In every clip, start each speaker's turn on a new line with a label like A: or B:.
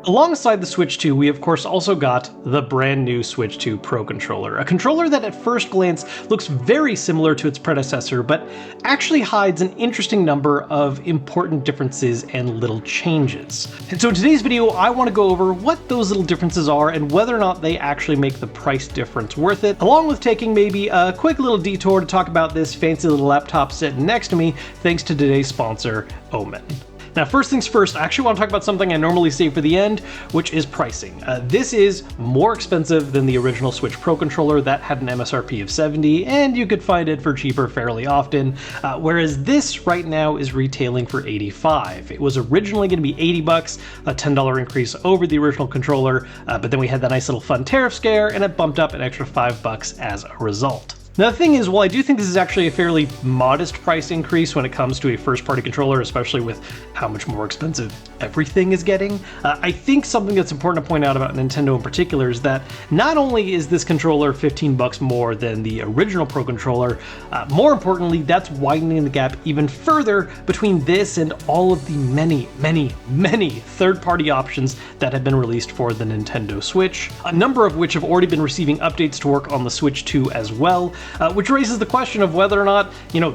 A: Alongside the Switch 2, we of course also got the brand new Switch 2 Pro controller, a controller that at first glance looks very similar to its predecessor, but actually hides an interesting number of important differences and little changes. And so in today's video, I want to go over what those little differences are and whether or not they actually make the price difference worth it, along with taking maybe a quick little detour to talk about this fancy little laptop sitting next to me, thanks to today's sponsor, Omen. Now, first things first, I actually want to talk about something I normally save for the end, which is pricing. This is more expensive than the original Switch Pro controller that had an MSRP of $70, and you could find it for cheaper fairly often, whereas this right now is retailing for $85. It was originally going to be $80, a $10 increase over the original controller, but then we had that nice little fun tariff scare, and it bumped up an extra $5 as a result. Now the thing is, while I do think this is actually a fairly modest price increase when it comes to a first-party controller, especially with how much more expensive everything is getting, I think something that's important to point out about Nintendo in particular is that not only is this controller $15 more than the original Pro controller, more importantly, that's widening the gap even further between this and all of the many third-party options that have been released for the Nintendo Switch, a number of which have already been receiving updates to work on the Switch 2 as well. Which raises the question of whether or not,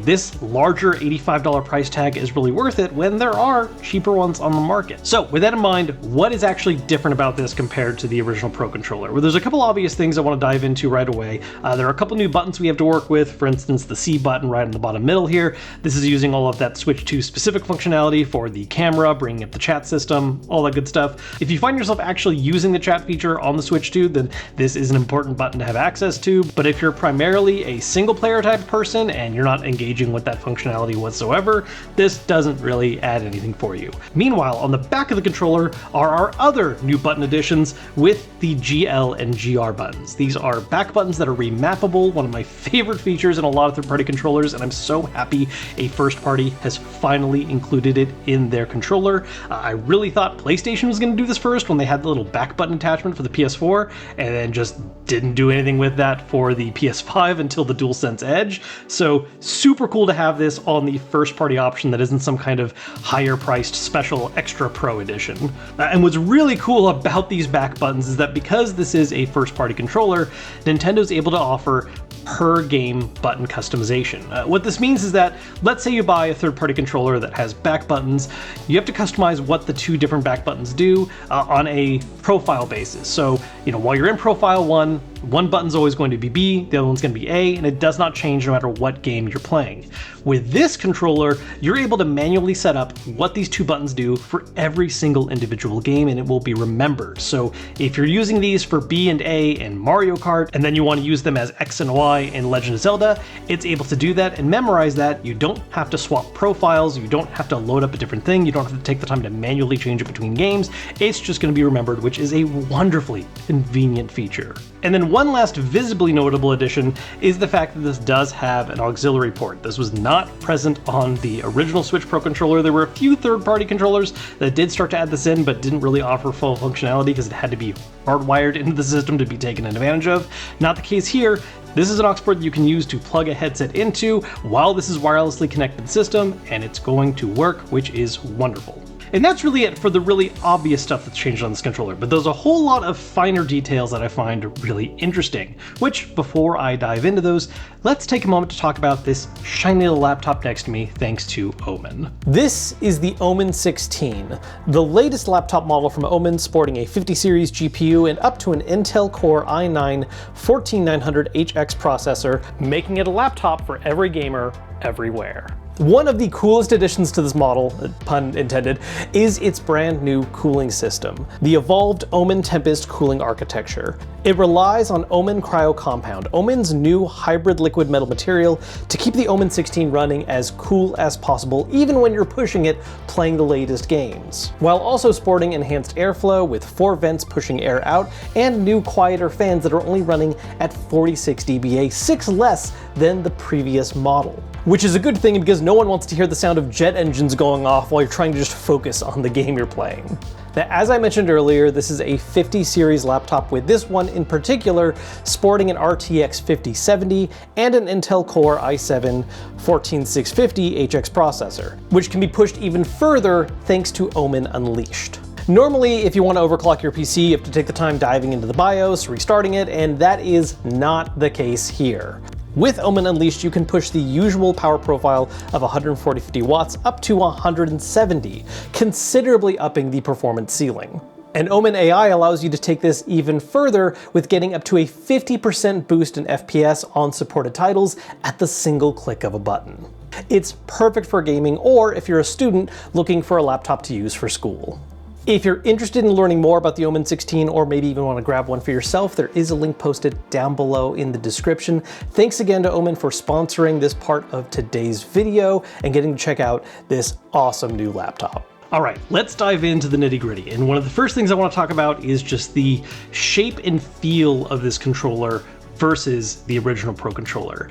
A: this larger $85 price tag is really worth it when there are cheaper ones on the market. So with that in mind, what is actually different about this compared to the original Pro controller? Well, there's a couple obvious things I want to dive into right away. There are a couple new buttons we have to work with. For instance, the C button right in the bottom middle here. This is using all of that Switch 2 specific functionality for the camera, bringing up the chat system, all that good stuff. If you find yourself actually using the chat feature on the Switch 2, then this is an important button to have access to. But if you're primarily a single player type of person and you're not engaging with that functionality whatsoever, this doesn't really add anything for you. Meanwhile, on the back of the controller are our other new button additions with the GL and GR buttons. These are back buttons that are remappable, one of my favorite features in a lot of third-party controllers, and I'm so happy a first party has finally included it in their controller. I really thought PlayStation was going to do this first when they had the little back button attachment for the PS4, and then just didn't do anything with that for the PS5 until the DualSense Edge. So super cool to have this on the first party option that isn't some kind of higher priced special extra pro edition. And what's really cool about these back buttons is that because this is a first party controller, Nintendo's able to offer per game button customization. What this means is that, let's say you buy a third-party controller that has back buttons, you have to customize what the two different back buttons do on a profile basis. So, while you're in profile one button's always going to be B, the other one's going to be A, and it does not change no matter what game you're playing. With this controller, you're able to manually set up what these two buttons do for every single individual game, and it will be remembered. So if you're using these for B and A in Mario Kart, and then you want to use them as X and Y in Legend of Zelda, it's able to do that and memorize that. You don't have to swap profiles, you don't have to load up a different thing, you don't have to take the time to manually change it between games. It's just going to be remembered, which is a wonderfully convenient feature. And then one last visibly notable addition is the fact that this does have an auxiliary port. This was not present on the original Switch Pro controller. There were a few third-party controllers that did start to add this in, but didn't really offer full functionality because it had to be hardwired into the system to be taken advantage of. Not the case here. This is an aux port that you can use to plug a headset into while this is wirelessly connected system, and it's going to work, which is wonderful. And that's really it for the really obvious stuff that's changed on this controller, but there's a whole lot of finer details that I find really interesting, which, before I dive into those, let's take a moment to talk about this shiny little laptop next to me, thanks to Omen. This is the Omen 16, the latest laptop model from Omen, sporting a 50 series GPU and up to an Intel Core i9-14900HX processor, making it a laptop for every gamer, everywhere. One of the coolest additions to this model, pun intended, is its brand new cooling system, the evolved Omen Tempest cooling architecture. It relies on Omen Cryo Compound, Omen's new hybrid liquid metal material, to keep the Omen 16 running as cool as possible, even when you're pushing it playing the latest games, while also sporting enhanced airflow with 4 vents pushing air out and new quieter fans that are only running at 46 dBA, 6 less than the previous model. Which is a good thing because no one wants to hear the sound of jet engines going off while you're trying to just focus on the game you're playing. Now, as I mentioned earlier, this is a 50 series laptop, with this one in particular sporting an RTX 5070 and an Intel Core i7-14650HX processor, which can be pushed even further thanks to Omen Unleashed. Normally, if you want to overclock your PC, you have to take the time diving into the BIOS, restarting it, and that is not the case here. With Omen Unleashed, you can push the usual power profile of 140-50 watts up to 170, considerably upping the performance ceiling. And Omen AI allows you to take this even further with getting up to a 50% boost in FPS on supported titles at the single click of a button. It's perfect for gaming or if you're a student looking for a laptop to use for school. If you're interested in learning more about the Omen 16 or maybe even want to grab one for yourself, there is a link posted down below in the description. Thanks again to Omen for sponsoring this part of today's video and getting to check out this awesome new laptop. All right, let's dive into the nitty-gritty. And one of the first things I want to talk about is just the shape and feel of this controller versus the original Pro controller.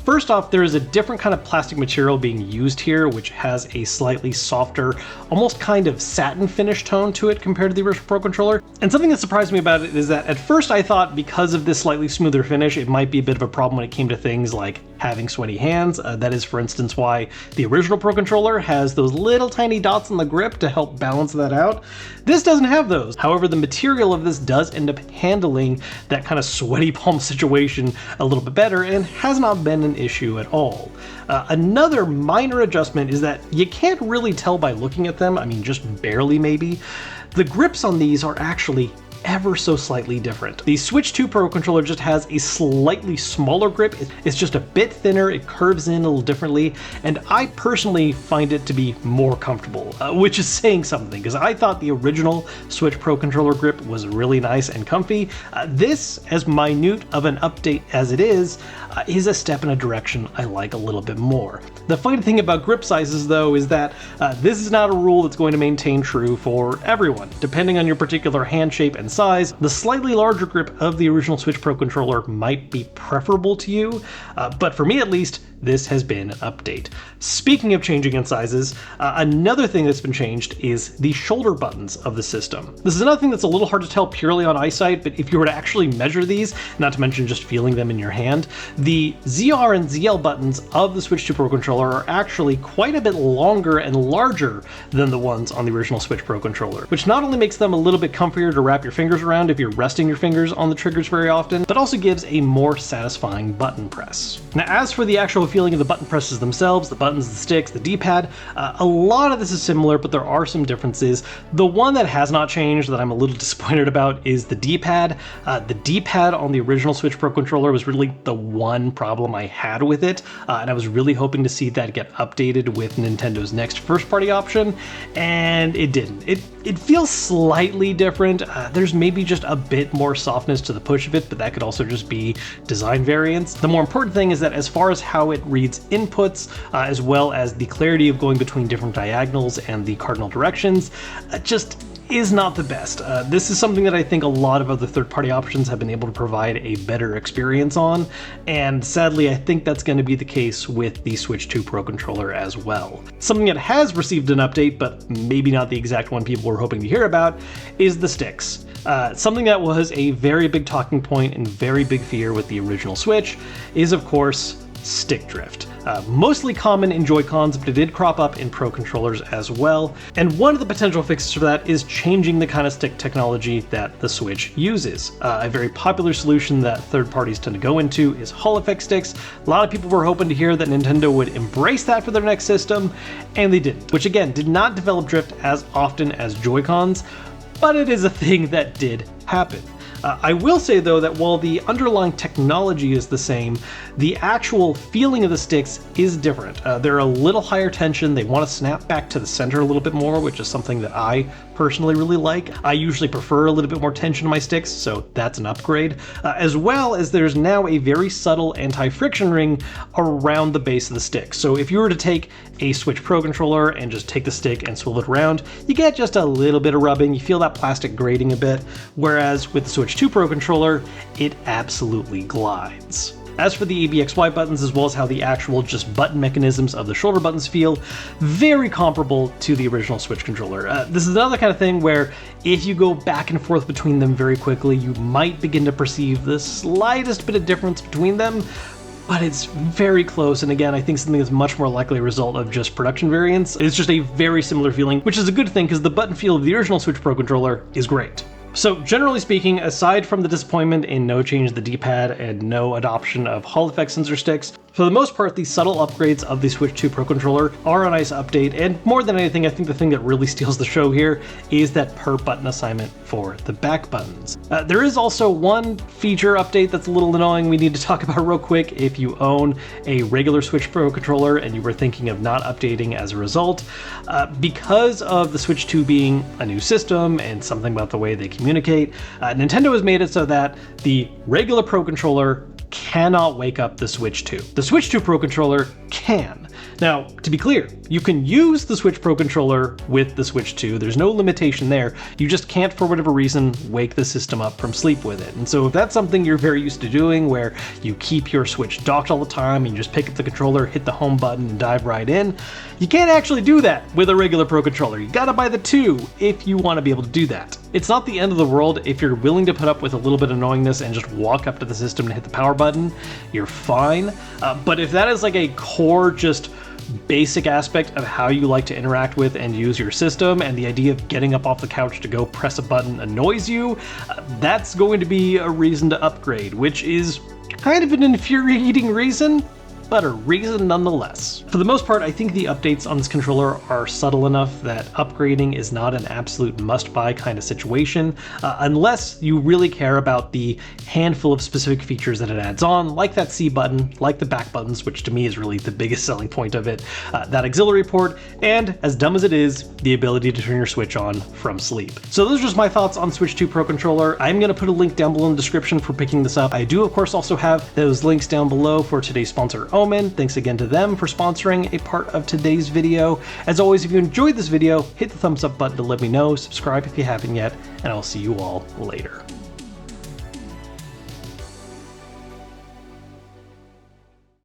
A: First off, there is a different kind of plastic material being used here, which has a slightly softer, almost kind of satin finish tone to it compared to the original Pro controller. And something that surprised me about it is that at first I thought because of this slightly smoother finish, it might be a bit of a problem when it came to things like having sweaty hands. That is, for instance, why the original Pro controller has those little tiny dots on the grip to help balance that out. This doesn't have those. However, the material of this does end up handling that kind of sweaty palm situation a little bit better and has not been an issue at all. Another minor adjustment is that you can't really tell by looking at them, I mean just barely maybe. The grips on these are actually ever so slightly different. The Switch 2 Pro controller just has a slightly smaller grip. It's just a bit thinner, it curves in a little differently, and I personally find it to be more comfortable, which is saying something, because I thought the original Switch Pro controller grip was really nice and comfy. This, as minute of an update as it is a step in a direction I like a little bit more. The funny thing about grip sizes, though, is that this is not a rule that's going to maintain true for everyone. Depending on your particular hand shape and size, the slightly larger grip of the original Switch Pro controller might be preferable to you, but for me at least, this has been an update. Speaking of changing in sizes, another thing that's been changed is the shoulder buttons of the system. This is another thing that's a little hard to tell purely on eyesight, but if you were to actually measure these, not to mention just feeling them in your hand, the ZR and ZL buttons of the Switch 2 Pro controller are actually quite a bit longer and larger than the ones on the original Switch Pro controller, which not only makes them a little bit comfier to wrap your fingers around if you're resting your fingers on the triggers very often, but also gives a more satisfying button press. Now, as for the actual feeling of the button presses themselves, the buttons, the sticks, the D-pad, a lot of this is similar, but there are some differences. The one that has not changed that I'm a little disappointed about is the D-pad. The D-pad on the original Switch Pro controller was really the one problem I had with it, and I was really hoping to see that get updated with Nintendo's next first-party option, and it didn't. It feels slightly different. There's maybe just a bit more softness to the push of it, but that could also just be design variance. The more important thing is that as far as how it reads inputs, as well as the clarity of going between different diagonals and the cardinal directions, just is not the best. This is something that I think a lot of other third-party options have been able to provide a better experience on, and sadly I think that's going to be the case with the Switch 2 Pro controller as well. Something that has received an update, but maybe not the exact one people were hoping to hear about, is the sticks. Something that was a very big talking point and very big fear with the original Switch is, of course, stick drift. Mostly common in Joy-Cons, but it did crop up in Pro controllers as well. And one of the potential fixes for that is changing the kind of stick technology that the Switch uses. A very popular solution that third parties tend to go into is Hall effect sticks. A lot of people were hoping to hear that Nintendo would embrace that for their next system, and they didn't, which again did not develop drift as often as Joy-Cons, but it is a thing that did happen. I will say though that while the underlying technology is the same, the actual feeling of the sticks is different. They're a little higher tension, they want to snap back to the center a little bit more, which is something that I personally really like. I usually prefer a little bit more tension in my sticks, so that's an upgrade. As well as there's now a very subtle anti-friction ring around the base of the stick. So if you were to take a Switch Pro controller and just take the stick and swivel it around, you get just a little bit of rubbing, you feel that plastic grating a bit, whereas with the Switch 2 Pro controller, it absolutely glides. As for the ABXY buttons, as well as how the actual just button mechanisms of the shoulder buttons feel, very comparable to the original Switch controller. This is another kind of thing where if you go back and forth between them very quickly, you might begin to perceive the slightest bit of difference between them, but it's very close, and again, I think something that's much more likely a result of just production variants. It's just a very similar feeling, which is a good thing because the button feel of the original Switch Pro controller is great. So generally speaking, aside from the disappointment in no change to the D-pad and no adoption of Hall effect sensor sticks, for the most part, the subtle upgrades of the Switch 2 Pro controller are a nice update, and more than anything, I think the thing that really steals the show here is that per button assignment for the back buttons. There is also one feature update that's a little annoying we need to talk about real quick if you own a regular Switch Pro controller and you were thinking of not updating as a result. Because of the Switch 2 being a new system and something about the way they communicate, Nintendo has made it so that the regular Pro controller cannot wake up the Switch 2. The Switch 2 Pro controller can. Now, to be clear, you can use the Switch Pro controller with the Switch 2. There's no limitation there. You just can't, for whatever reason, wake the system up from sleep with it. And so if that's something you're very used to doing, where you keep your Switch docked all the time and you just pick up the controller, hit the home button, and dive right in, you can't actually do that with a regular Pro controller. You gotta buy the 2 if you want to be able to do that. It's not the end of the world if you're willing to put up with a little bit of annoyingness and just walk up to the system and hit the power button. You're fine. But if that is like a core, just basic aspect of how you like to interact with and use your system, and the idea of getting up off the couch to go press a button annoys you, that's going to be a reason to upgrade, which is kind of an infuriating reason, but a reason nonetheless. For the most part, I think the updates on this controller are subtle enough that upgrading is not an absolute must-buy kind of situation, unless you really care about the handful of specific features that it adds on, like that C button, like the back buttons, which to me is really the biggest selling point of it, that auxiliary port, and, as dumb as it is, the ability to turn your Switch on from sleep. So those are just my thoughts on Switch 2 Pro controller. I'm going to put a link down below in the description for picking this up. I do, of course, also have those links down below for today's sponsor, Omen. Thanks again to them for sponsoring a part of today's video. As always, if you enjoyed this video, hit the thumbs up button to let me know, subscribe if you haven't yet, and I'll see you all later.